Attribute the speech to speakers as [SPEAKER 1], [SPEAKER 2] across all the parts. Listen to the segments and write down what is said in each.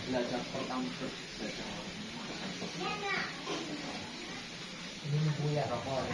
[SPEAKER 1] belajar pertama belajar ini punya rokok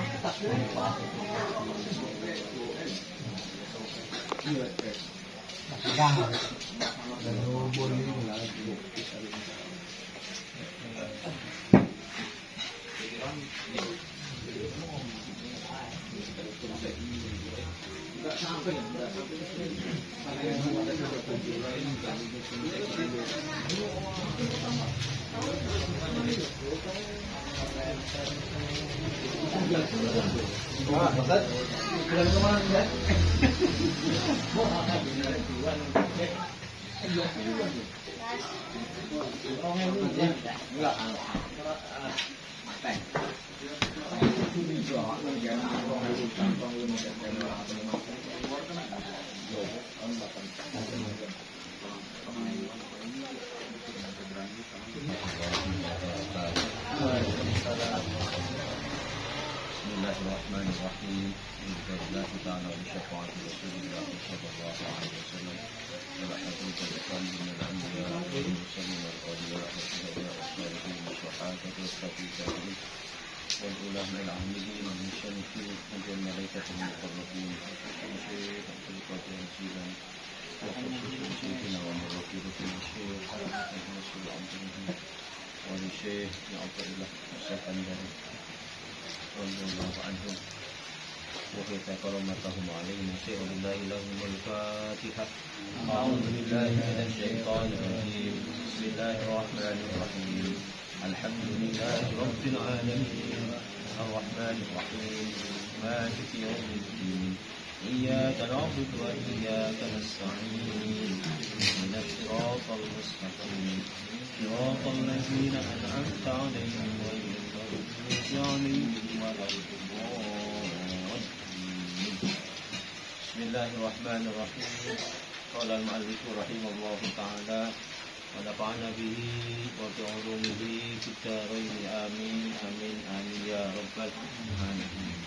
[SPEAKER 2] Bismillahirrahmanirrahim. Alhamdulillah ta'ala wa syafa'ati Rasulillah sallallahu alaihi wasallam. Wa rahmatullahi min al-anbiya wal mursalin wal awliya wa sahbihi was-salihin wa sahbihi was-tabi'in wal ulama al-amilin wa min syarri al-malaikati al-muqarrabin wa syarri al-qadim وسيدنا ومرفي رسول الشيخ ونسل عبده ولشيخ عبد الله الشيخ الأنباري رضي الله عنهم وكيف كرمتهم علينا شيء لله لهم الفاتحة. أعوذ بالله من الشيطان الرجيم. بسم الله الرحمن الرحيم. الحمد لله رب العالمين الرحمن الرحيم مالك يوم الدين إياك نعبد وإياك نستعين اهدنا الصراط المستقيم صراط الذين أنعمت عليهم غير المغضوب عليهم ولا الضالين. بسم الله الرحمن الرحيم. قال المؤلف رحمه الله تعالى ونفعنا به وبعلومه في الدارين آمين آمين آمين يا رب العالمين.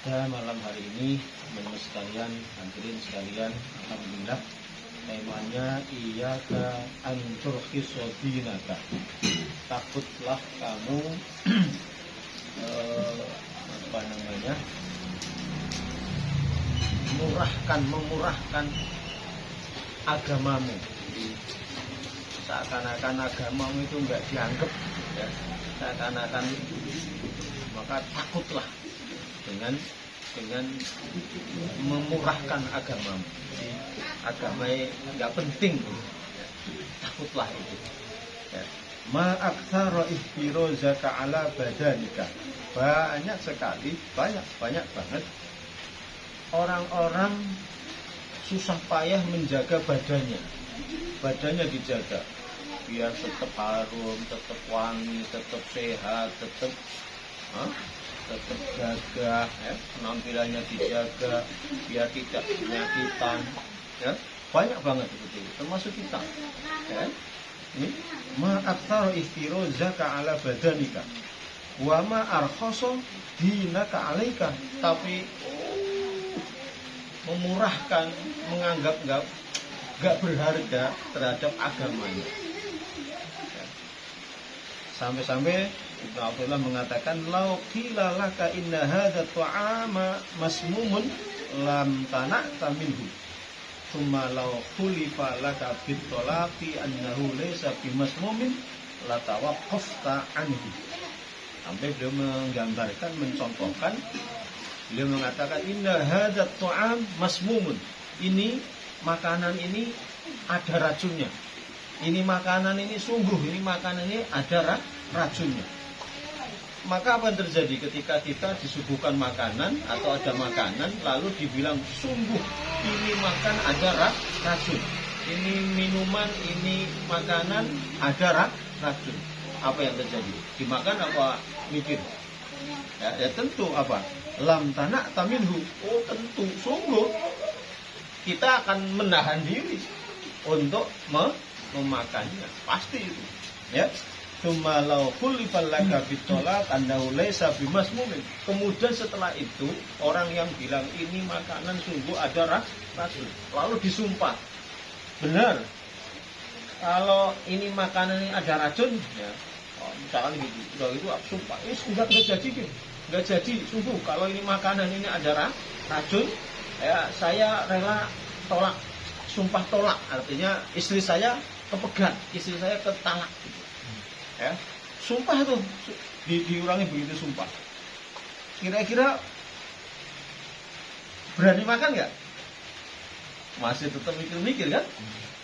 [SPEAKER 2] Pada malam hari ini, teman-teman sekalian, hadirin sekalian, alhamdulillah, temanya iyyaka an turkhisa dinaka. Takutlah kamu memurahkan agamamu. Seakan-akan agamamu itu enggak dianggap, ya. Seakan-akan, maka takutlah dengan memurahkan agamamu. Jadi agama nggak penting, ya. Takutlah itu, ya. Ma aktsara ihtirozaka ala badanika. Banyak sekali, banyak banget orang-orang susah payah menjaga badannya dijaga biar tetap harum, tetap wangi, tetap sehat, tetap gagah, ya, penampilannya dijaga biar tidak penyakitan, ya. Banyak banget seperti itu, termasuk kita, ya. Ini ma aktsara ihtirozaka ala badanika wa ma arkhasa dinaka alaika, tapi memurahkan, menganggap enggak berharga terhadap agamanya, ya. Sampai-sampai Ibnu Abdullah mengatakan lau qila laka inna hadza ta'ama masmumun lam tana'ta minhu thumma law khulifa laka bit talaqi annahu laysa bimasmumin la tawaqqafta anhu. Sampai beliau menggambarkan, mencontohkan, beliau mengatakan inna hadza ta'am masmumun, ini makanan ini ada racunnya, ini makanan ini sungguh, ini makanan ini ada racunnya. maka apa yang terjadi ketika kita disuguhkan makanan atau ada makanan lalu dibilang sungguh ini makan ada racun, ini minuman, ini makanan ada racun. Apa yang terjadi? Dimakan apa mikir? Ya tentu apa? Lam tanak taminhu. Oh tentu sungguh kita akan menahan diri untuk memakannya. Pasti itu. Ya. Tumalau khulifal laka bitolak annahu laisa bimasmumin. Kemudian setelah itu orang yang bilang ini makanan sungguh ada racun, lalu disumpah. Benar. Kalau ini makanan ini ada racun, ya. Misalkan gitu, udah itu sumpah. Enggak jadi gitu. Enggak jadi, sungguh kalau ini makanan ini ada racun, ya saya rela tolak. Sumpah tolak, artinya istri saya kepegat, istri saya ketalak gitu. Ya, sumpah itu diulangi begitu sumpah. Kira-kira berani makan nggak? Masih tetap mikir-mikir kan?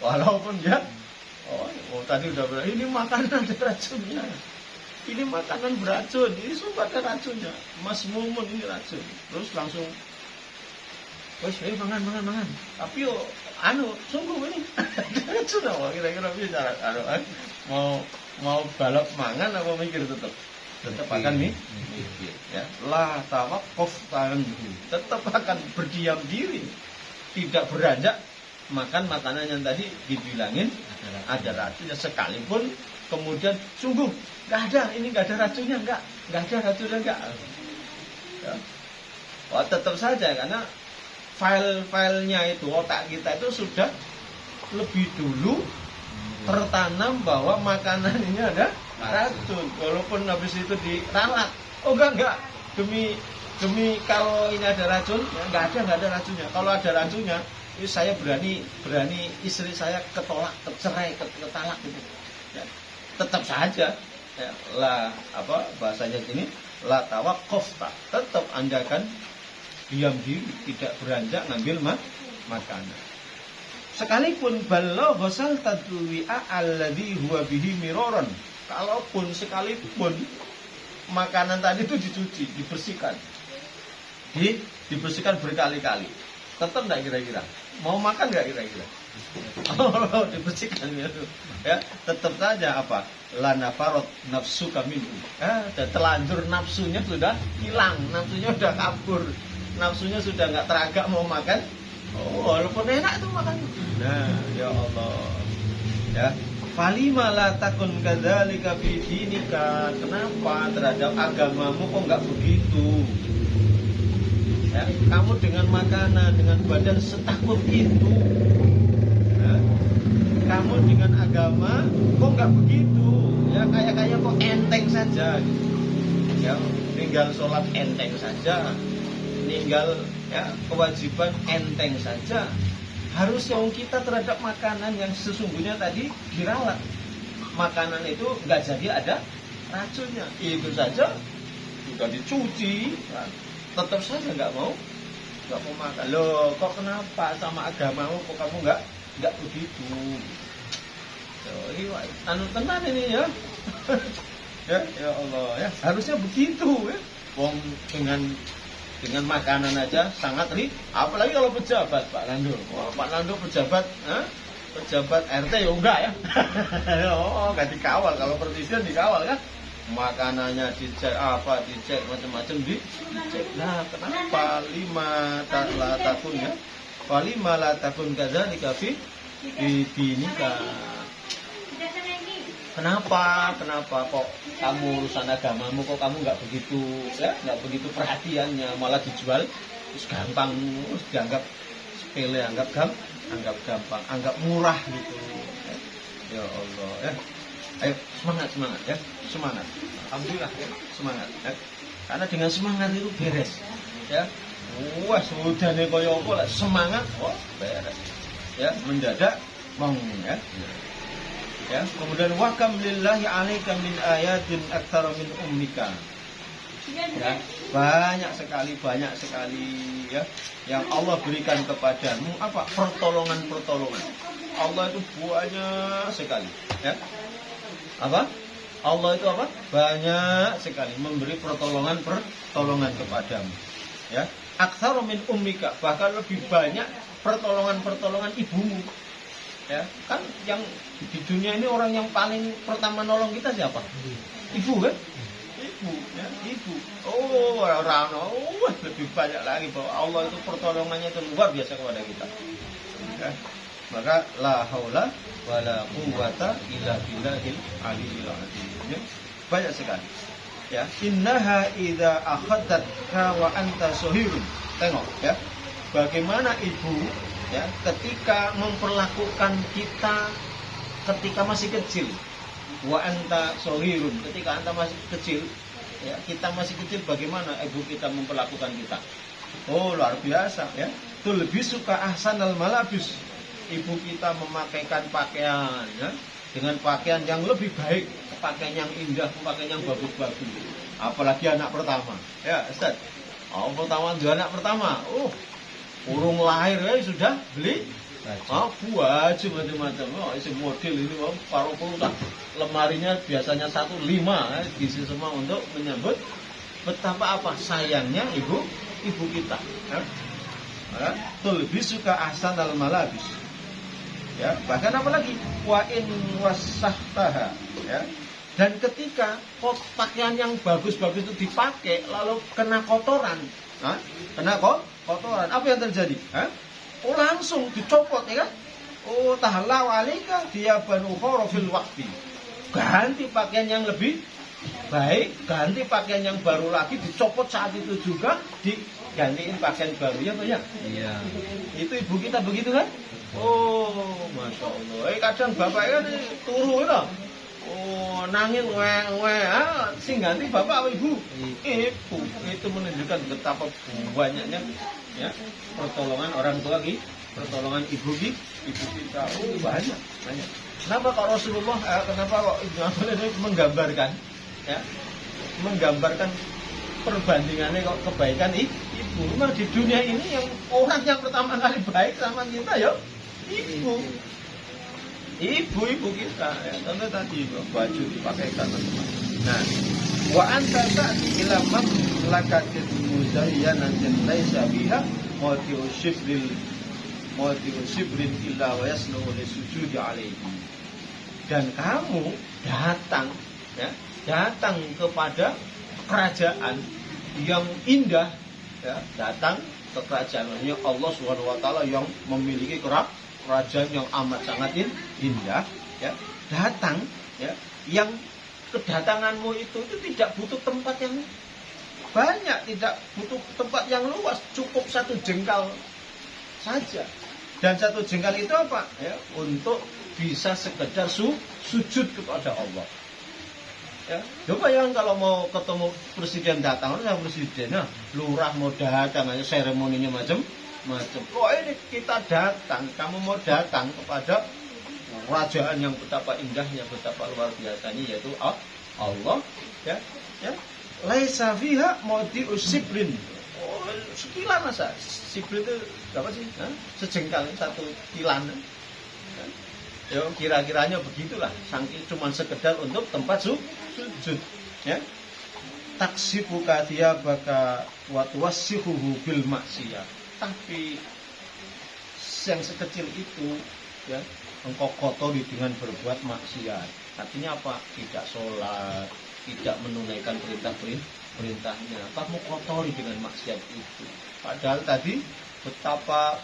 [SPEAKER 2] Walaupun ya, tadi udah bilang ini makanan ada racunnya, ini makanan beracun, ini sumpah ada racunnya, Mas Mumun ini racun. Terus langsung, wes, mangan. Tapi sungguh ini ada racun apa? Kira-kira bisa mau balap mangan apa mikir tetap akan mikir ya la tawaqquf tetap akan berdiam diri, tidak beranjak makan makanan yang tadi dibilangin ada racunnya, sekalipun kemudian sungguh nggak ada racunnya ya. Tetap saja karena file-filenya itu, otak kita itu sudah lebih dulu tertanam bahwa makanan ini ada racun, walaupun habis itu diralat. Enggak, demi kalau ini ada racun, ya, enggak ada racunnya. Kalau ada racunnya, saya berani istri saya ketolak, cerai, ketalak gitu. Ya, tetap saja, ya, bahasanya gini, la tawaqquf, tetap Anda kan diam diri, tidak beranjak ngambil makanan. Sekalipun balagha ghasal tadwi'a alladhi huwa bihi miraran. Kalaupun sekalipun makanan tadi itu dicuci, dibersihkan. Dibersihkan berkali-kali. Tetap enggak kira-kira? Mau makan enggak kira-kira? Dibersihkan itu. Ya, tetap saja apa? La nafarat nafsuka minhu. Terlanjur nafsunya sudah hilang, nafsunya sudah kabur. Nafsunya sudah enggak teragak mau makan. Walaupun enak itu makan. Nah, ya Allah. Ya, falima la takun kadzalika fi dinika. Kenapa terhadap agamamu kok enggak begitu? Ya, kamu dengan makanan, dengan badan setakut itu. Ya, kamu dengan agama kok enggak begitu? Ya, kayak kok enteng saja gitu. Ya, tinggal sholat enteng saja. Tinggal ya kewajiban enteng saja. Harus yang kita terhadap makanan yang sesungguhnya tadi diralat. Makanan itu nggak jadi ada racunnya. Itu saja sudah dicuci, ya. Tetap saja nggak mau makan. Loh, kok kenapa sama agamamu kok kamu nggak begitu? Tenan ini ya. ya Allah ya. Harusnya begitu ya. Wong dengan makanan aja sangat apalagi kalau pejabat Pak Nando. Pak Nando pejabat RT ya enggak ya. Enggak dikawal. Kalau presiden dikawal kan. Makanannya dicek macam-macam dicek. Nah, kenapa lima la takun kadzalika fi dinika. Kenapa kok kamu urusan agamamu kok kamu nggak begitu perhatiannya, malah dijual terus gampang, terus dianggap sepele, anggap gampang, anggap murah gitu. Ya Allah ya. Ayo semangat ya, semangat. Alhamdulillah ya, semangat ya. Karena dengan semangat itu beres ya. Wah, sudah nih koyo apa lah, semangat beres. Ya, mendadak ya. Ya, kemudian wakam lillahi alaika min ayatin aktsara min ummika. Ya, banyak sekali ya yang Allah berikan kepadamu pertolongan. Allah itu banyak sekali, ya. Allah itu apa? Banyak sekali memberi pertolongan kepadamu. Ya, aktsaru min ummika, bahkan lebih banyak pertolongan ibumu. Ya, kan yang di dunia ini orang yang paling pertama nolong kita siapa? Ibu kan? Ibu, ya, ibu. Oh, orang lebih banyak lagi bahwa Allah itu pertolongannya itu luar biasa kepada kita. Ya. Maka la haula wala quwwata illa billahil aliyil azim. Ya. Banyak sekali. Ya, innaha idza akhadatka wa anta shahirun. Tengok ya. Bagaimana ibu ya ketika memperlakukan kita ketika masih kecil. Wa anta shahirun, ketika anta masih kecil, ya, kita masih kecil bagaimana ibu kita memperlakukan kita? Oh, luar biasa ya. Itu lebih suka ahsanal malabis. Ibu kita memakaikan pakaian ya, dengan pakaian yang lebih baik, pakaian yang indah, pakaian yang bagus-bagus. Apalagi anak pertama. Ya, Ustaz. Oh, pertama juga anak pertama. Oh, urung lahir ya sudah beli baju macam-macam. Oh, isi model ini paruh tak lemarinya biasanya 1,5 ya, diisi semua untuk menyambut betapa apa sayangnya ibu kita. Ya. Lebih suka ahsan al malabis. Ya, bahkan apa lagi? Wa in wasahtaha, ya. Dan ketika pakaian yang bagus-bagus itu dipakai lalu kena kotoran, kena kotoran, apa yang terjadi? Oh, langsung dicopot ya kan? Oh, tahalla walika diyaban ukhra fil waqti. Ganti pakaian yang lebih baik, ganti pakaian yang baru lagi, dicopot saat itu juga, digantiin pakaian baru ya, Pak ya? Iya. Itu ibu kita begitu kan? Oh, masya Allah. Kadang bapak kan turu itu. Oh, nangis sing ganti bapak apa ibu? Ibu. Itu menunjukkan betapa banyaknya ya pertolongan orang tua kita, pertolongan ibu kita. Oh, banyak. Kenapa kok Rasulullah? Kenapa kok menggambarkan? Ya, menggambarkan perbandingannya kok kebaikan ibu. Memang di dunia ini yang orang yang pertama kali baik sama kita ya ibu kita ya, tentu tadi baju dipakaikan. Nah, wa anta ta'ti ila mamlakatin muzayyanatin laisa biha mawdi'u shibrin illa wa yasnuhu lisujudi alaihi. Dan kamu datang kepada kerajaan yang indah ya, datang ke kerajaannya Allah Subhanahu wa taala yang memiliki kerajaan yang amat sangat indah ya, datang ya, yang kedatanganmu itu tidak butuh tempat yang banyak, tidak butuh tempat yang luas, cukup 1 jengkal saja. Dan 1 jengkal itu apa ya, untuk bisa sekedar sujud kepada Allah. Ya, coba yang kalau mau ketemu presiden datang, orang presiden, lurah mau datang aja seremoninya macam-macam. Kok ini kita datang, kamu mau datang kepada kerajaan yang betapa indahnya, betapa luar biasanya, yaitu Allah. Ya. Laisa fiha mawdi'u shibrin. Oh, sekilan masa. Shibrin itu berapa sih? Sejengkal, 1 kilan. Ya, kira-kiranya begitulah. Saking cuma sekedar untuk tempat sujud. Ya. Taksifuka thiyabaka wa tuwassihuhu bil maksiyah. Tapi yang sekecil itu ya, engkau kotori dengan berbuat maksiat. Artinya apa? Tidak sholat, tidak menunaikan perintahnya. Kamu kotori dengan maksiat itu. Padahal tadi betapa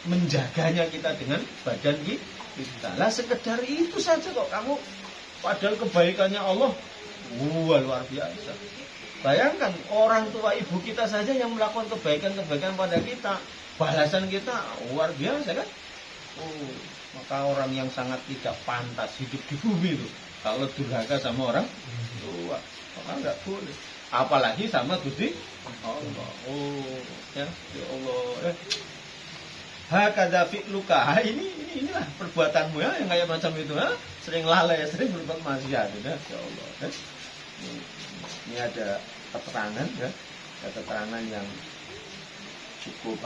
[SPEAKER 2] menjaganya kita dengan badan kita. Lah sekedar itu saja kok kamu, padahal kebaikannya Allah luar biasa. Bayangkan orang tua ibu kita saja yang melakukan kebaikan pada kita, balasan kita luar biasa kan? Oh, maka orang yang sangat tidak pantas hidup di bumi itu kalau durhaka sama orang tua, maka enggak boleh. Apalagi sama Gusti Allah. Oh, ya Allah. Hakadha fi'luka. Inilah perbuatanmu ya, yang kayak macam itu, sering lalai, sering berbuat maksiat, ya Allah. Ini ada keterangan ya, ada keterangan yang cukup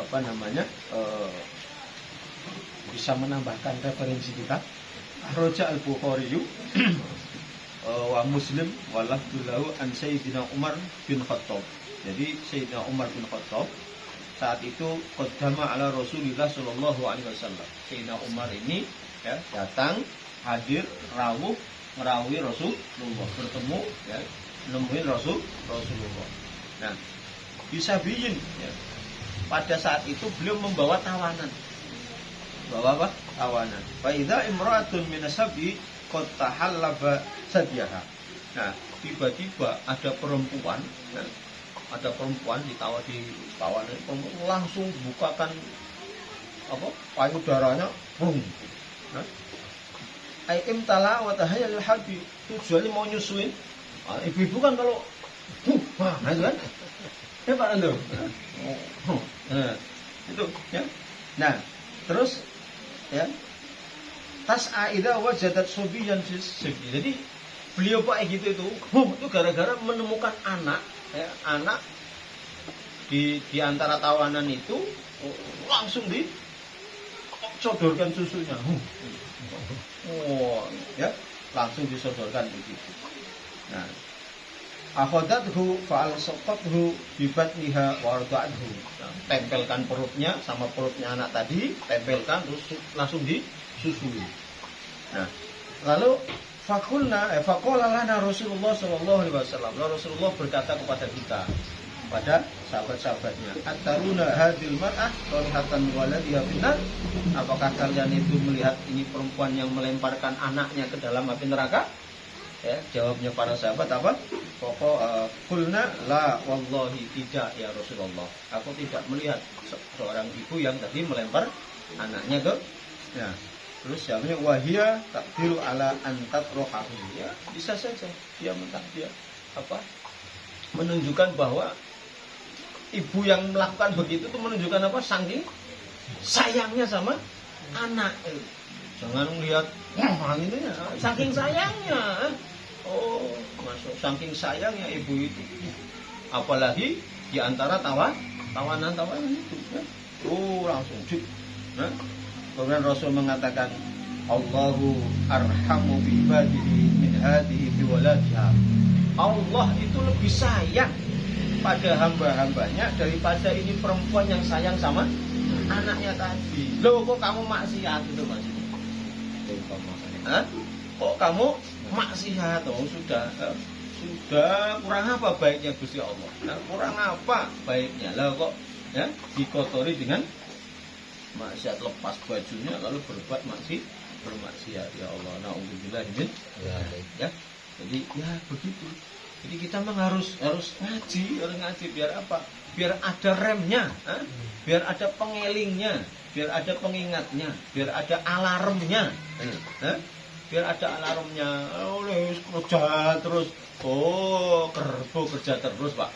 [SPEAKER 2] bisa menambahkan referensi kita. Roja al-Bukhari wa Muslim walafdulahu an Sayyidina Umar bin Khattab. Jadi Sayyidina Umar bin Khattab saat itu qaddama ala Rasulillah sallallahu alaihi wasallam. Sayyidina Umar ini ya datang hadir rawuh merawi Rasulullah, bertemu ya nemuin Rasulullah. Nah, bisa bikin ya. Pada saat itu beliau membawa tawanan. Bawa apa? Tawanan. Fa idza imra'atun min ashabi qad tahallaba sadiyaha. Nah, tiba-tiba ada perempuan ya, ada perempuan di tawanan langsung bukakan apa? Payudaranya, bung. Nah, Aikim tala wa tahayyal habi, tujuannya mau nyusuin. Ibu-ibu kan kalau nah itu kan. Ya Pak Ando. Nah, itu ya. Nah, terus ya. Tas'a idza wajadat subiyan fi. Jadi beliau Pak gitu itu gara-gara menemukan anak ya, anak di antara tawanan itu langsung disodorkan susunya. Oh, ya, langsung disodorkan begitu. Nah, akhadathu fa'alsaqathu bi batniha wa arda'athu. Nah, tempelkan perutnya sama perutnya anak tadi, tempelkan terus langsung disusui. Nah, lalu faqala lana Rasulullah sallallahu alaihi wasallam. Rasulullah berkata kepada kita, pada sahabat-sahabatnya, "Ataruna hadil mar'ah salihatan waladiha finnar?" Apakah kalian itu melihat ini perempuan yang melemparkan anaknya ke dalam api neraka? Ya, jawabnya para sahabat apa? Qulna la wallahi tidak ya Rasulullah. Aku tidak melihat seorang ibu yang tadi melempar anaknya ke. Ya. Terus jawabnya wahia takdiru ala antat rohahu. Ya, bisa saja dia menunjukkan bahwa ibu yang melakukan begitu itu menunjukkan apa? Saking sayangnya sama anak. Jangan melihat itu ya, saking sayangnya. Oh, masuk saking sayangnya ibu itu. Apalagi di antara tawanan itu. Ya. Oh, langsung cip. Nah, kemudian Rasul mengatakan, Allahu arhamu bi ibadihi min hadhihi bi waladiha. Allah itu lebih sayang pada hamba-hambanya daripada ini perempuan yang sayang sama anaknya tadi. Loh, kok kamu maksiat itu maksudnya? Hah? Kok kamu maksiat? Oh, sudah kurang apa baiknya Gusti Allah? Nah, kurang apa baiknya? Lah kok ya dikotori dengan maksiat, lepas bajunya lalu berbuat bermaksiat. Ya Allah, naudzubillah min ya. Jadi ya begitu. Jadi kita memang harus ngaji biar apa? Biar ada remnya, biar ada pengelingnya, biar ada pengingatnya, biar ada alarmnya, biar ada alarmnya. Oleh kerja terus, kerja terus Pak.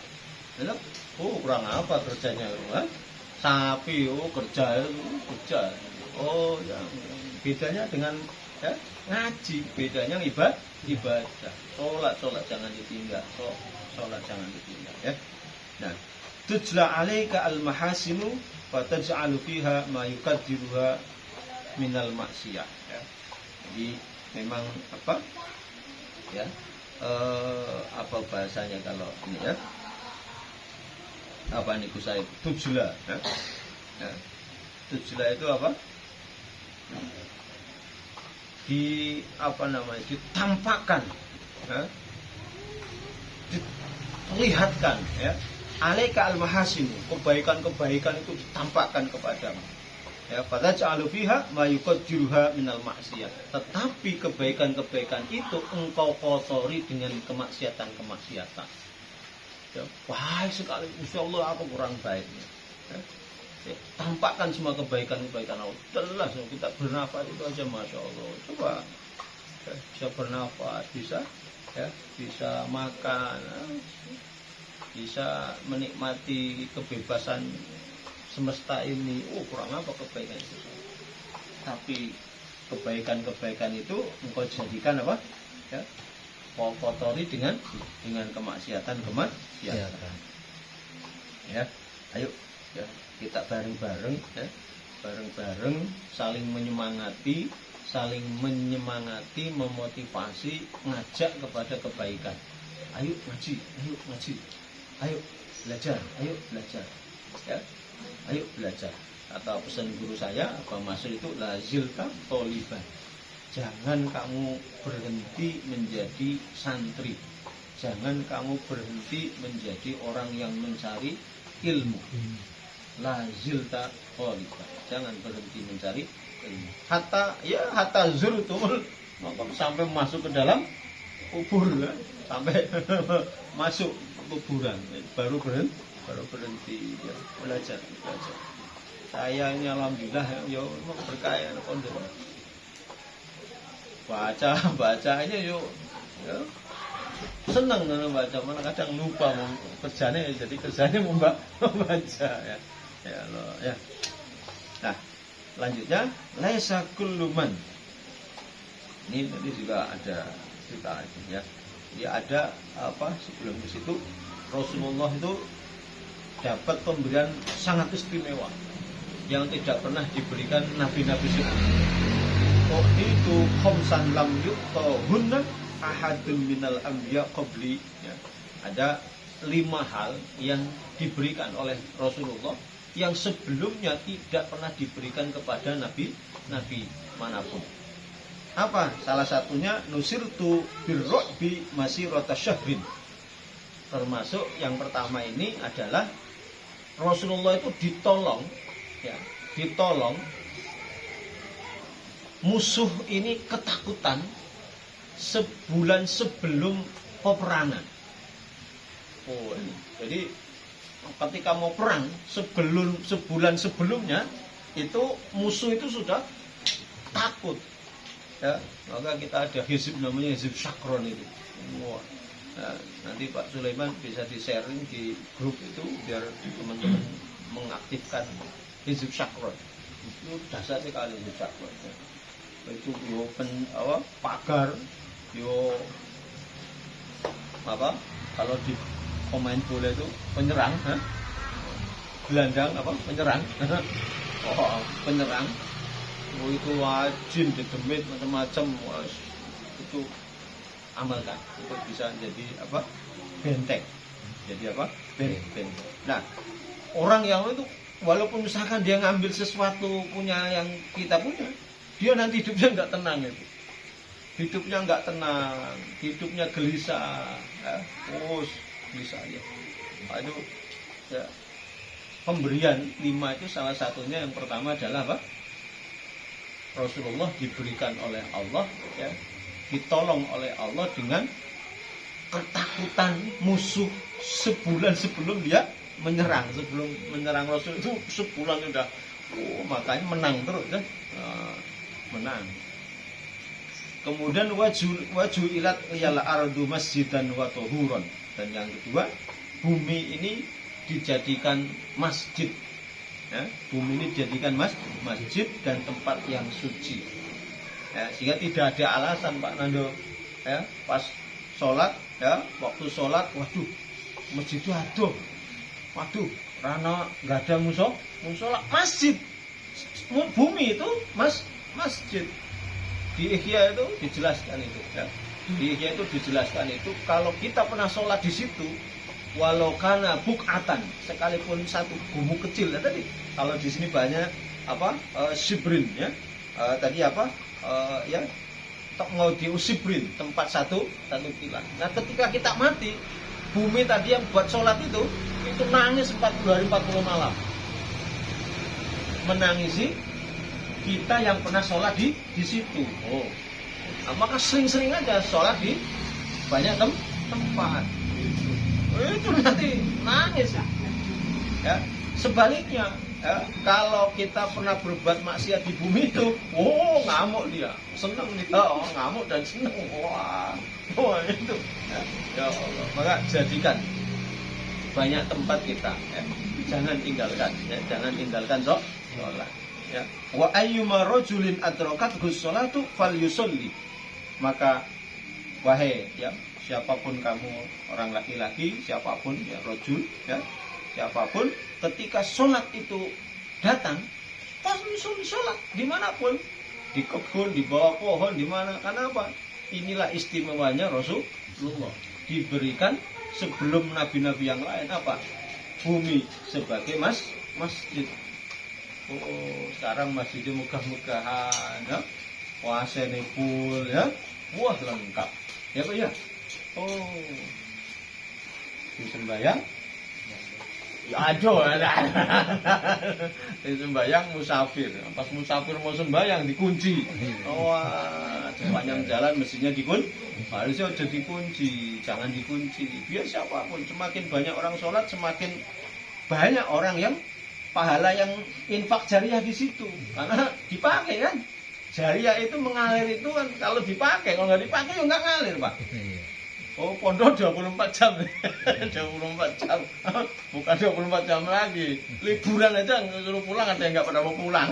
[SPEAKER 2] Kurang apa kerjanya? Sapi, kerja. Oh ya, bedanya dengan ya, ngaji, bedanya ibadah. Sholat jangan ditinggal. Sholat jangan ditinggal ya. Nah, tujla 'alaika al-mahasinu wa taj'alu fiha ma yukaddiruha minal maksiyah ya. Jadi memang apa? Ya. Apa bahasanya kalau ini ya? Apa nih Gus Said? Tujla ya. Ya. Tujla itu apa? Ditampakkan ya, dilihatkan ya, alaika al-mahasin, kebaikan-kebaikan itu ditampakkan kepadamu ya, pada ja'alu fiha ma yuqaddiruha minal maksiyah, tetapi kebaikan-kebaikan itu engkau kotori dengan kemaksiatan ya, baik sekali insyaallah aku kurang baiknya ya. Tampakkan semua kebaikan-kebaikan Allah. Jelas kita bernafas itu aja Masya Allah. Coba bisa bernafas, bisa makan, bisa menikmati kebebasan semesta ini. Kurang apa kebaikan itu? Tapi kebaikan-kebaikan itu engkau jadikan apa? Ya, kau kotori dengan kemaksiatan. Ya, ayo ya. Kita bareng-bareng ya, bareng-bareng, saling menyemangati, memotivasi, ngajak kepada kebaikan. Ayo ngaji, ayo belajar, ya, ayo belajar. Atau pesan guru saya, Pak Masud itu lazilta toliban. Jangan kamu berhenti menjadi santri. Jangan kamu berhenti menjadi orang yang mencari ilmu. Lazilta toliban. Jangan berhenti mencari ilmu. Hatta zurtumul, sampai masuk ke dalam kubur, ya. Sampai masuk kuburan baru berhenti ya, belajar. Saya ini alhamdulillah ya berkaya pondok. Bacanya yuk ya, senang baca, mana kadang lupa kerjanya, jadi kerjanya membaca ya. Ya Allah ya. Nah, lanjutnya laisa kullu man. Ini tadi juga ada cerita ya. Dia ada sebelum ke situ Rasulullah itu dapat pemberian sangat istimewa yang tidak pernah diberikan nabi-nabi sebelumnya. Oh itu khamsan lam yuqtahunna ahadun minal anbiya qabli ya. Ada 5 hal yang diberikan oleh Rasulullah yang sebelumnya tidak pernah diberikan kepada nabi manapun. Apa? Salah satunya nusirtu birru'bi masirata syahrin. Termasuk yang pertama ini adalah Rasulullah itu ditolong musuh ini ketakutan sebulan sebelum peperangan. Oh, ini. Jadi ketika mau perang sebulan sebelumnya itu musuh itu sudah takut. Ya, maka kita ada hizib namanya hizib syakron itu. Wah. Nah, nanti Pak Sulaiman bisa di-sharing di grup itu biar teman-teman mengaktifkan hizib syakron. Itu dasar sekali hizib syakron. Ya. Itu pagar, kalau di pemain bola itu penyerang, gelandang penyerang. Penyerang. Oh, itu wajib didemit macam-macam, itu amalkan, itu bisa jadi benteng. Jadi benteng. Nah, orang yang itu walaupun misalkan dia ngambil sesuatu punya yang kita punya, dia nanti hidupnya nggak tenang itu. Hidupnya nggak tenang, hidupnya gelisah, ya. Gelisah ya. Itu ya, pemberian 5 itu salah satunya yang pertama adalah Rasulullah diberikan oleh Allah ya, ditolong oleh Allah dengan ketakutan musuh sebulan sebelum dia menyerang. Sebelum menyerang Rasul itu sebulan sudah, makanya menang terus ya. Menang. Kemudian waju ilat yala ardu masjidan wa tuhuron. Dan yang kedua, bumi ini dijadikan masjid. Ya, bumi ini dijadikan masjid dan tempat yang suci. Ya, sehingga tidak ada alasan Pak Nando ya, pas sholat ya, waktu sholat, waduh masjid itu aduh, waduh rana nggak ada musola, masjid, bumi itu masjid. Di Ihya itu dijelaskan itu ya. Di Ihya itu dijelaskan itu kalau kita pernah sholat di situ, walau kana bukatan, sekalipun satu gumuk kecil ya, tadi kalau di sini banyak sibrin ya, tadi ya mau diusibrin, tempat satu kilat. Nah ketika kita mati, bumi tadi yang buat sholat itu nangis 40 hari 40 malam, menangisi kita yang pernah sholat di situ. Nah, maka sering-sering aja sholat di banyak tempat. Itu nanti nangis ya. Sebaliknya ya, kalau kita pernah berbuat maksiat di bumi itu, ngamuk dia, senang dia, ngamuk dan senang, itu ya Allah. Maka jadikan banyak tempat kita ya. Jangan tinggalkan sholat ya. Wa ayyuma rajulin adrakat sholatu falyusolli. Maka wahai ya, siapapun kamu, orang laki-laki, siapapun ya, rajul ya, siapapun, ketika sholat itu datang, pas sholat dimanapun, di kebun, di bawah pohon, di mana. Karena apa? Inilah istimewanya Rasulullah. Diberikan sebelum nabi-nabi yang lain apa? Bumi sebagai masjid. Oh, sekarang masjidnya megah-megahan, ya. Puasane full, ya. Wah, lengkap. Ya, Pak ya. Oh. Di sembahyang ya ada. Di sembahyang musafir. Pas musafir mau sembahyang dikunci. Wah, sepanjang jalan mestinya harusnya udah dikunci, jangan dikunci. Biar siapapun, semakin banyak orang sholat, semakin banyak orang yang pahala yang infak jariah di situ. Karena dipakai kan. Jariah itu mengalir itu kan kalau dipakai, kalau nggak dipakai ya nggak ngalir, Pak. Oh, pondok 24 jam. 24 jam. Bukan 24 jam lagi. Liburan aja suruh pulang ada yang nggak pada mau pulang.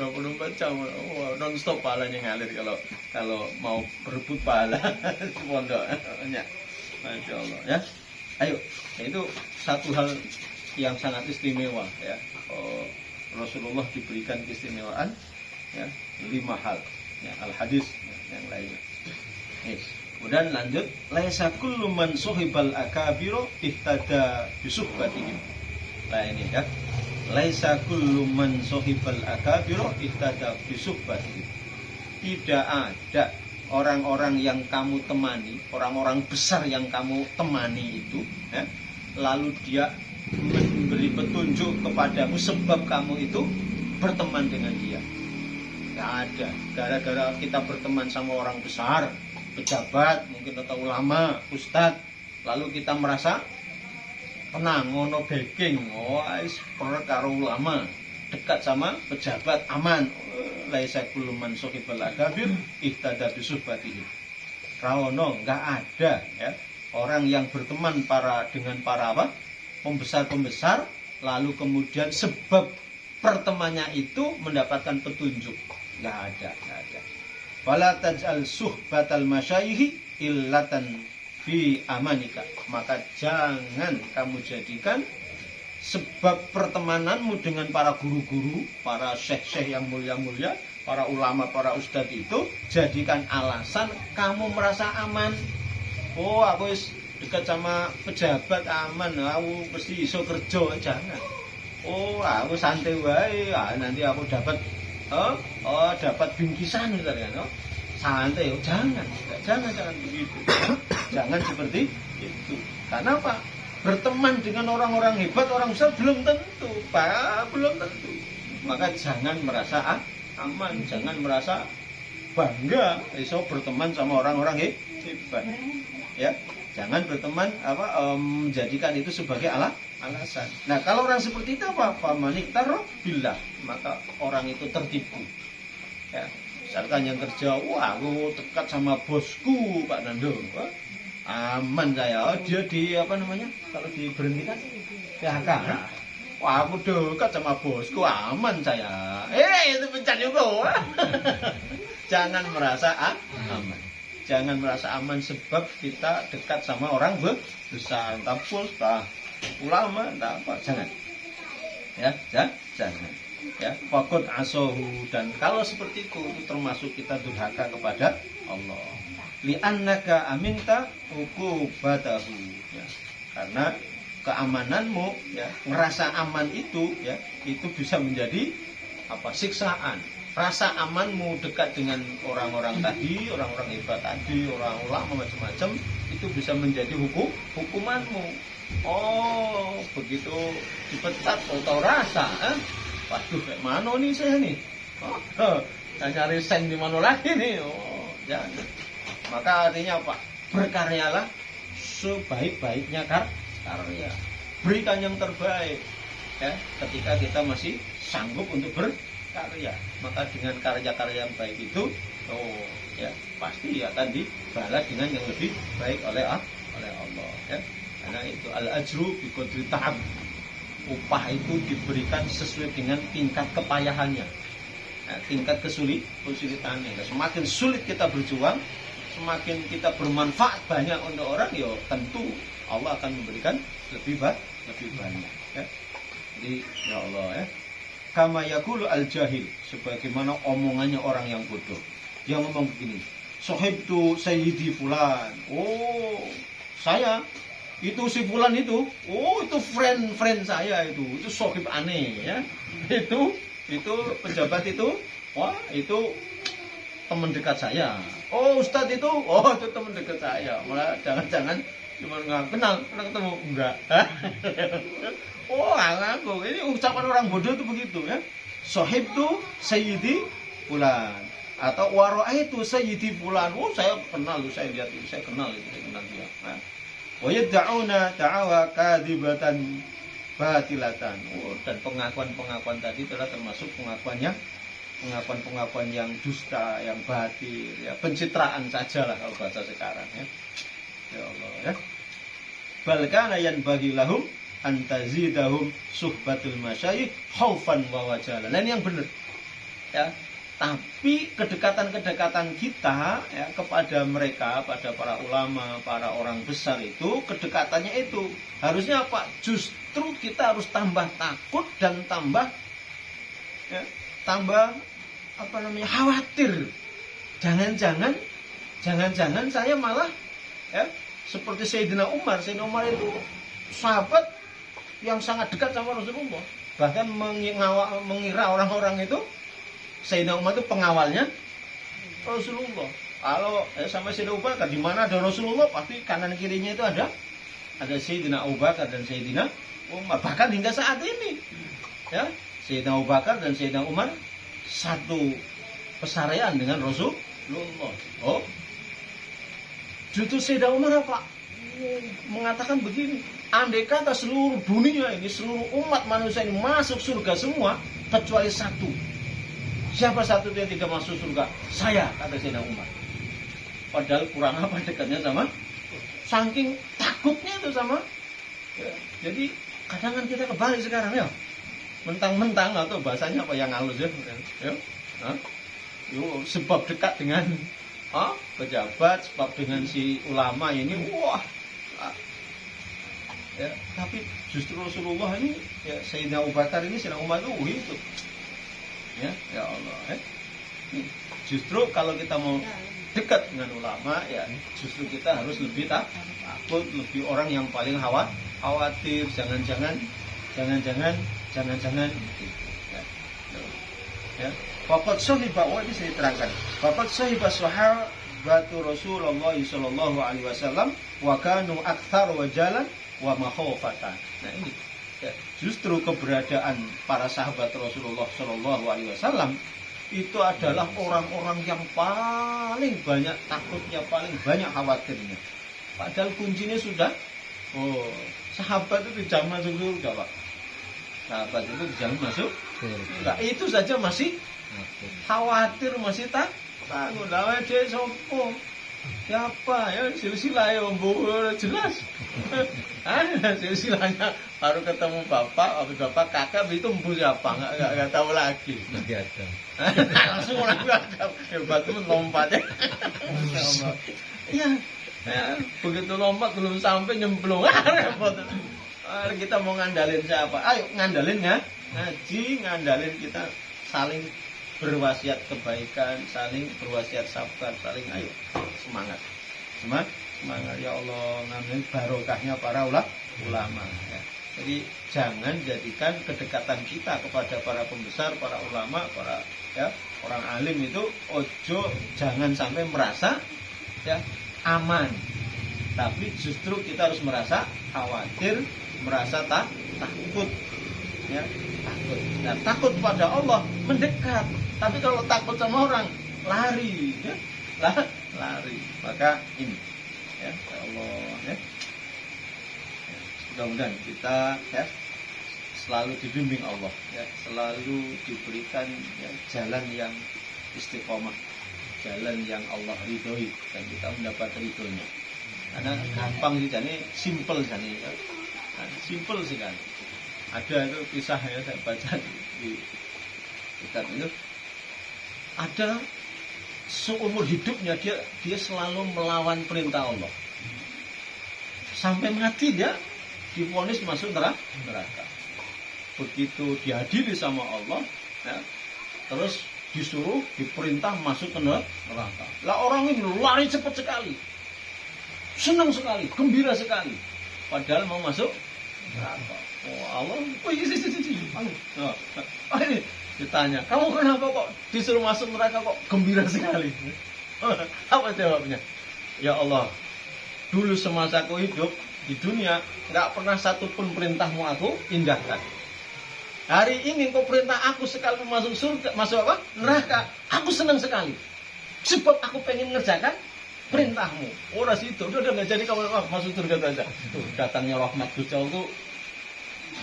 [SPEAKER 2] 24 jam. Oh, non stop pahalanya ngalir kalau mau berebut pahala di pondok. Masya Allah ya. Ayo, itu satu hal yang sangat istimewa ya. Oh, Rasulullah diberikan keistimewaan ya, 5 hal ya, al hadis ya, yang lainnya. Kemudian lanjut, laisa kullu man suhibal akabiro ihtada bisuhbatihim. Nah ini ya, laisa kullu man suhibal akabiro ihtada bisuhbatihim. Tidak ada orang-orang yang kamu temani, orang-orang besar yang kamu temani itu ya, lalu dia memberi petunjuk kepadamu sebab kamu itu berteman dengan dia. Tidak ada. Gara-gara kita berteman sama orang besar, pejabat, mungkin atau ulama, ustadz, lalu kita merasa tenang, ngono baking, wis perkara ulama, dekat sama pejabat, aman. Laisa kullu man suhibal akabir ihtada bisuhbatihi. Rawono, enggak ada ya orang yang berteman dengan para apa? Pembesar-pembesar, lalu kemudian sebab pertemanannya itu mendapatkan petunjuk. Enggak ada. Fala taj'al suhbatal masyayikhi illatan fi amanika. Maka jangan kamu jadikan sebab pertemananmu dengan para guru-guru, para syekh-syekh yang mulia-mulia, para ulama, para ustadz itu jadikan alasan kamu merasa aman. Oh, aku dekat sama pejabat aman, aku pasti iso kerja. Jangan. Oh, aku santai wae, nanti aku dapat dapat bingkisan misalnya, no? Santai, jangan begitu. Jangan seperti itu. Karena apa? Berteman dengan orang-orang hebat, orang besar belum tentu, Pak, belum tentu. Maka jangan merasa aman, jangan merasa bangga iso berteman sama orang-orang hebat. Ya, jangan berteman menjadikan itu sebagai alasan. Nah, kalau orang seperti itu apa? Famaniktaro billah, maka orang itu tertipu. Ya, misalkan yang kerja, wah aku dekat sama bosku Pak Nando, aman saya. Dia di kalau diberhentikan PHK. Wah aku dekat sama bosku, aman saya. Itu pecat juga. Jangan merasa aman. Jangan merasa aman sebab kita dekat sama orang besar, entah bos, entah ulama, entah apa. Jangan. Ya, jangan. Ya, fakut asohu, dan kalau seperti itu termasuk kita durhaka kepada Allah. Li'annaka aminta uqubatahu, ya. Karena keamananmu ya, ngerasa aman itu ya, itu bisa menjadi siksaan. Rasa amanmu dekat dengan orang-orang tadi, orang-orang hebat tadi, orang ulama macam-macam, itu bisa menjadi hukumanmu. Oh, begitu dipecat atau rasa, waduh, kayak mana nih saya nih? Saya nyari seng di mana lagi nih? Oh, jangan. Maka artinya apa? Berkaryalah sebaik-baiknya karya. Berikan yang terbaik. Ya, ketika kita masih sanggup untuk berkarya, maka dengan karya-karya yang baik itu, pasti akan dibalas dengan yang lebih baik oleh Allah. Ya. Karena itu al-ajru bi qadri ta'ab. Upah itu diberikan sesuai dengan tingkat kepayahannya, tingkat kesulitannya. Semakin sulit kita berjuang, semakin kita bermanfaat banyak untuk orang, tentu Allah akan memberikan lebih banyak. Ya. Jadi ya Allah ya, kama yaqulu al-jahil, sebagaimana omongannya orang yang bodoh. Dia ngomong begini, "Sohibtu sayyidi fulan." Oh, saya itu si fulan itu. Oh, itu friend saya itu. Itu sohib aneh ya. Itu pejabat itu. Wah, itu teman dekat saya. Oh, Ustadz itu. Oh, itu teman dekat saya. Malah jangan-jangan cuma nggak kenal ketemu enggak. Oh, ngaku. Ini ucapan orang bodoh itu begitu ya. Sohibtu sayyidi fulan, atau waro'aitu sayyidi fulan. Oh, saya kenal, saya lihat, saya kenal dia. Nah, wa yad'una da'awa kadhibatan batilatan. Oh, dan pengakuan tadi adalah termasuk pengakuan yang dusta, yang batil, ya, pencitraan sajalah kalau bahasa sekarang ya. Ya Allah ya. Bal kana yanbaghi lahum antazidahum suhbatul masyayikh khaufan wa wajala. Lain yang benar. Ya. Tapi kedekatan kita ya, kepada mereka, pada para ulama, para orang besar itu, kedekatannya itu harusnya apa? Justru kita harus tambah takut dan tambah khawatir. Jangan-jangan saya malah ya, seperti Sayyidina Umar. Sayyidina Umar itu sahabat yang sangat dekat sama Rasulullah. Bahkan mengira orang-orang itu Sayyidina Umar itu pengawalnya Rasulullah. Kalau sama Sayyidina Abu Bakar, di mana ada Rasulullah pasti kanan kirinya itu ada Sayyidina Abu Bakar dan Sayyidina Umar. Bahkan hingga saat ini ya, Sayyidina Abu Bakar dan Sayyidina Umar satu pesarean dengan Rasulullah. Oh, justru Sayyidina Umar apa? Mengatakan begini, andai kata seluruh dunia ini, seluruh umat manusia ini masuk surga semua kecuali satu. Siapa satu yang tidak masuk surga? Saya, kata Sayyidina Umar. Padahal kurang apa dekatnya sama, saking takutnya itu sama. Ya, jadi kadang-kadang kita kebalik sekarang ya, mentang-mentang atau bahasanya apa yang halus ya, sebab dekat dengan pejabat, sebab dengan si ulama ini, wah. Ya, tapi justru Rasulullah ini, ya, Sayyidina Abu Bakar ini, Sayyidina Umar itu. Ya Allah. Justru kalau kita mau dekat dengan ulama, ya justru kita harus lebih takut, lebih orang yang paling khawatir, jangan-jangan. Ya. Faqad sahiba, ini saya terangkan. Faqad sahiba sahabatu Rasulullah sallallahu alaihi wasallam wa kanu aktsar wajalan wa makhafatan. Nah ini ya, justru keberadaan para sahabat Rasulullah Shallallahu Alaihi Wasallam itu adalah orang-orang yang paling banyak takutnya, paling banyak khawatirnya. Padahal kuncinya sudah, sahabat itu jangan masuk surga, Pak. Sahabat itu jangan masuk surga. Itu saja masih khawatir, masih takut. Lawan dia sopo. Siapa ya, silsilah ya jelas. Silsilahnya baru ketemu bapak kakak itu embu siapa nggak tahu lagi. Langsung orang kakak hebat itu lompat ya. Begitu lompat belum sampai nyemplung repot. Kita mau ngandalin siapa? Ayo ngandalin ya, ngaji, ngandalin kita saling berwasiat kebaikan, saling berwasiat sabar, saling ayo semangat ya Allah, ngambil barokahnya para ulama ya. Jadi jangan jadikan kedekatan kita kepada para pembesar, para ulama, para orang alim itu jangan sampai merasa ya aman, tapi justru kita harus merasa khawatir, merasa takut ya, takut. Nah, takut pada Allah mendekat. Tapi kalau takut sama orang, lari, ya, lari. Maka ini, ya Allah, ya. Mudah-mudahan kita ya selalu dibimbing Allah, ya, selalu diberikan ya, jalan yang istiqomah, jalan yang Allah ridhoi dan kita mendapat ridhonya. Karena gampang sih, jadi simple ya. Simple sekali. Ada itu kisah ya saya baca di kitab itu. Ada seumur hidupnya dia selalu melawan perintah Allah. Sampai mati dia divonis masuk neraka. begitu diadili sama Allah, ya, terus disuruh diperintah masuk ke neraka. Lah orang ini lari cepat sekali, senang sekali, gembira sekali, padahal mau masuk neraka. Oh Allah, ini ditanya, kamu kenapa kok disuruh masuk neraka kok gembira sekali? Apa jawabnya? Ya Allah, dulu semasa aku hidup di dunia nggak pernah satupun perintahmu aku indahkan. Hari ini kau perintah aku sekali masuk surga, masuk apa? Neraka. Aku senang sekali. Sebab aku pengen ngerjakan perintahmu. Orang situ udah nggak jadi kamu masuk surga saja. Tuh datangnya rahmat Gusti Allah tuh.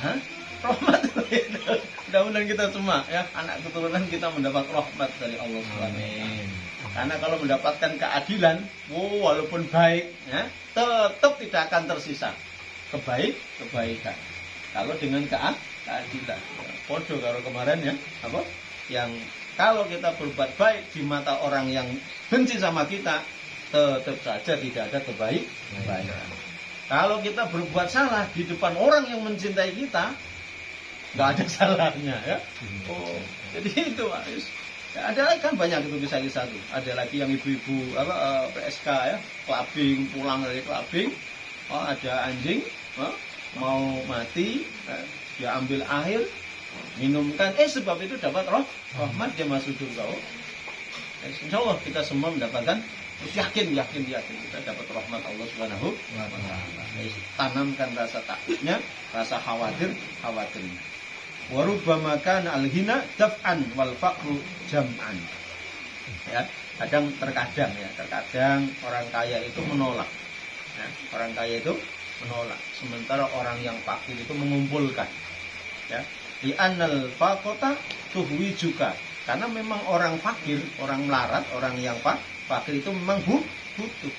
[SPEAKER 2] Hah? Rahmat itu. Mudah-mudahan kita semua ya, anak keturunan kita mendapat rahmat dari Allah Subhanahu. Karena kalau mendapatkan keadilan, walaupun baik, ya, tetap tidak akan tersisa kebaikan. Kalau dengan keadilan, podo kalau kemarin ya, apa? Yang kalau kita berbuat baik di mata orang yang benci sama kita, tetap saja tidak ada kebaikan. Kalau kita berbuat salah di depan orang yang mencintai kita, nggak ada salahnya ya. Oh, jadi itu Pak. Ya, ada lagi kan banyak itu kisah-kisah itu. Ada lagi yang ibu-ibu PSK ya, clubbing, pulang dari clubbing, ada anjing mau mati, dia ambil air, minumkan, sebab itu dapat rahmat, dia masuk surga. Insya Allah kita semua mendapatkan, yakin kita dapat rahmat Allah Subhanahu wa Ta'ala. Tanamkan rasa takutnya, rasa khawatirnya. Warubbama kana al-ghina daf'an wal faqru jam'an. Ya, terkadang orang kaya itu menolak. Ya, orang kaya itu menolak, sementara orang yang fakir itu mengumpulkan. Ya, di annal faqata tuhwi juga. Karena memang orang fakir, orang melarat, orang yang fakir itu memang butuh.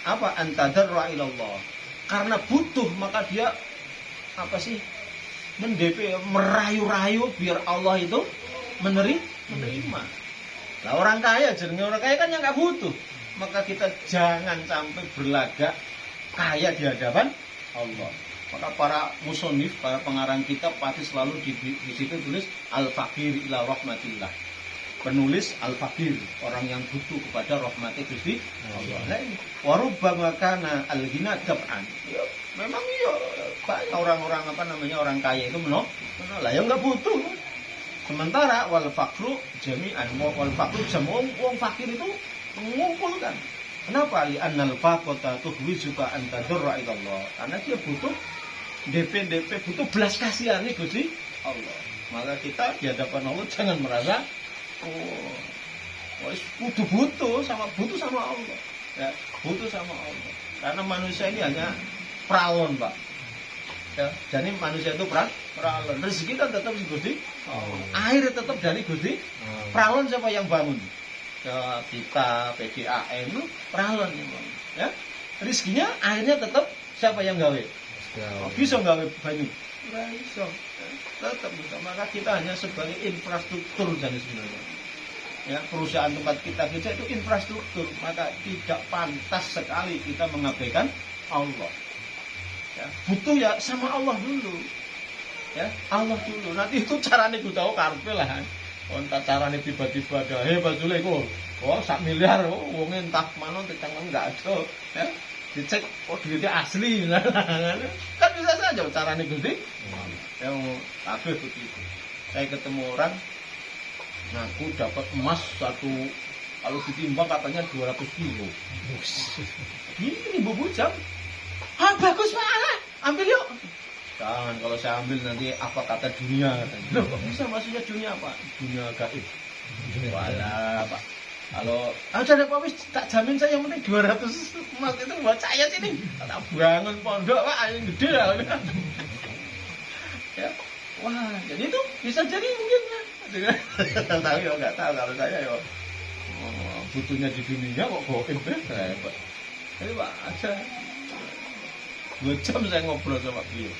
[SPEAKER 2] Apa antadarra ilallah? Karena butuh maka dia merayu-rayu biar Allah itu menerima. Nah, orang kaya kan yang nggak butuh. Maka kita jangan sampai berlagak kaya di hadapan Allah. Maka para musonif, para pengarang kitab pasti selalu di situ tulis al-fakir ila rahmatillah. Penulis al-fakir, orang yang butuh kepada rahmat Gusti Allah. Nah, warubbama kana al-ghina dab'an. Ya, memang iya banyak orang-orang orang kaya itu menolak, ya nggak butuh. Sementara wal fakru jami'an, wal fakru wong fakir itu mengumpulkan. Kenapa? Li annal faqata tuhwi juga antadurra ilallah. Karena dia butuh DP butuh belas kasihan nih Gusti Allah. Maka kita di hadapan Allah jangan merasa butuh sama Allah. Ya, butuh sama Allah. Karena manusia ini hanya pralon, Pak. Ya, jadi manusia itu pralon. Rezeki kan tetap di Gusti. Air tetap dari Gusti. Pralon siapa yang bangun? Ya, kita PDAM itu pralon ya. Rezekinya airnya tetap siapa yang gawe? Bisa gawe banyu. Enggak bisa. Tetap bisa. Maka kita hanya sebagai infrastruktur dan sebenarnya. Ya, perusahaan tempat kita kerja itu infrastruktur, maka tidak pantas sekali kita mengabaikan Allah. Ya, butuh ya sama Allah dulu. Ya, Allah dulu. Nanti itu carane ku tahu karepe lah. Entah carane tiba-tiba ada Pak Jule iku. Sak miliar wong entah mana tecang enggak ada. Ya, dicek duitnya asli. Kan bisa saja carane Gusti. Ya, kabeh begitu. Saya ketemu orang ngaku dapat emas satu, kalau ditimbang katanya 200 kilo. Ini bujang. Bagus Pak, ambil yuk. Jangan, kalau saya ambil nanti apa kata dunia. Loh, kok bisa maksudnya dunia apa? Dunia gaib. Walah Pak, kalau ada Pak wis tak jamin saya yang penting 200 emas itu buat saya sini. Tak bangun pondok Pak, yang gede lah. Ya. Wah, jadi itu bisa jadi mungkin ya. Tahu ya, nggak tahu kalau saya ya butuhnya di dunia kok goib hebat. Jadi Pak aja 2 jam saya ngobrol sama beliau.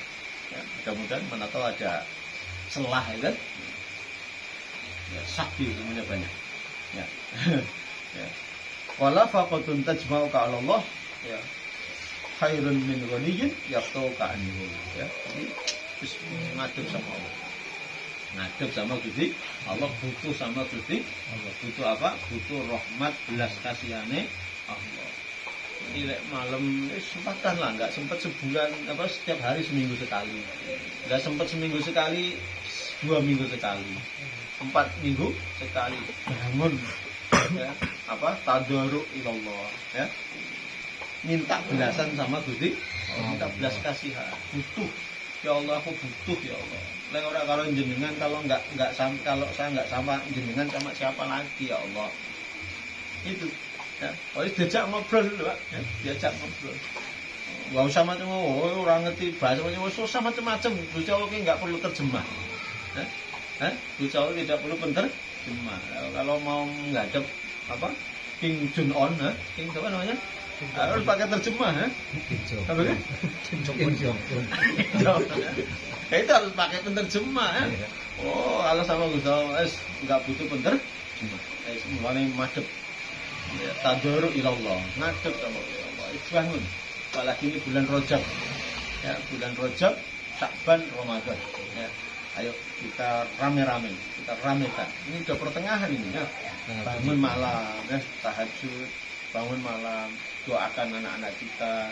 [SPEAKER 2] Ya, mudah-mudahan mana tahu ada celah ya kan. Ya, sakti semuanya banyak. Ya. Ya. Wala faqatun tajma'u ka Allah ya. Khairun min ghaniyyin yaqta'u ka anhu. Ya. Jadi ngadep sama Allah. ngadep sama Gusti Allah, butuh sama Gusti Allah. Butuh apa? Butuh rahmat belas kasihane Allah. Ini lek malam sempatan lah, nggak sempat sebulan apa setiap hari, seminggu sekali. Nggak sempat seminggu sekali, 2 minggu sekali, 4 minggu sekali bangun ya, apa tadarruk ilallah ya, minta belasan sama Gusti, minta belas kasihan, butuh ya Allah, aku butuh ya Allah. Lek ora kalau jenengan, kalau saya nggak sama jenengan, sama siapa lagi ya Allah. Itu ya, harus diajak ngobrol dulu Pak ya, diajak ngobrol. Nggak usah macam-macam, orang ngerti bahasa macam-macam, susah macam-macam. Gusti Allah nggak perlu terjemah. Gusti Allah tidak perlu terjemah. Kalau mau ngadep apa King Jun On, King apa namanya? Harus pakai terjemah, apa kan? Itu harus pakai penerjemah. Oh, kalau sama Gusti Allah nggak butuh penerjemah. Mulai madep. Ya, tadarruk ilallah, ngadep sama Allah. Bangun. Apalagi ini bulan Rajab. Ya, bulan Rajab, Sya'ban, Ramadan. Ya. Ayo kita rame-rame, kita ramekan. Ini udah pertengahan ini ya. Bangun malam, ya, tahajud, bangun malam, doakan anak-anak kita,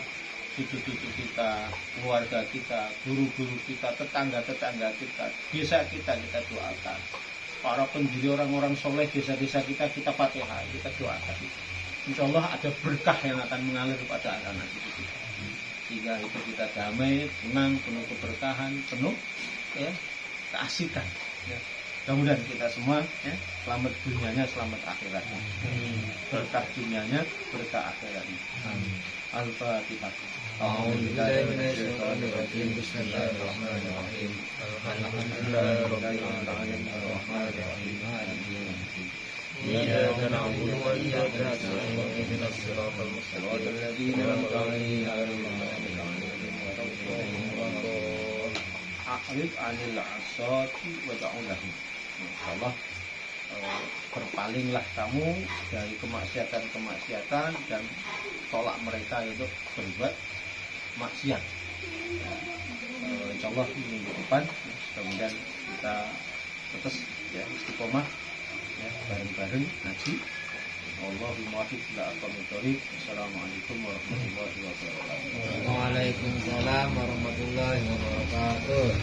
[SPEAKER 2] cucu-cucu kita, keluarga kita, guru-guru kita, tetangga-tetangga kita, desa kita doakan. Para pendiri orang-orang soleh desa-desa kita Fatihah, kita doakan. Insya Allah ada berkah yang akan mengalir kepada anak-anak kita. Sehingga hidup kita damai, tenang, penuh keberkahan, penuh ya keasikan. Ya. Mudah-mudahan kita semua ya, selamat dunianya, selamat akhiratnya. Berkah dunianya, berkah akhiratnya. Al-Fatihah. Bismillahirrahmanirrahim. Bismillahirrahmanirrahim. إياك نعبد وإياك نستعين اهدنا الصراط المستقيم الذين أنعمت عليهم غير المغضوب عليهم ولا الضالين. A'rid 'anil 'asati wa ta'ulahu. Insyaallah berpalinglah kamu dari kemaksiatan-kemaksiatan dan tolak mereka untuk berbuat maksiat. Insyaallah minggu depan kemudian kita terus ya istiqomah ya, bareng-bareng ngaji. Allahumma muwaffiq ila aqwamit thoriq. Assalamualaikum warahmatullahi wabarakatuh.
[SPEAKER 3] Waalaikumsalam warahmatullahi wabarakatuh.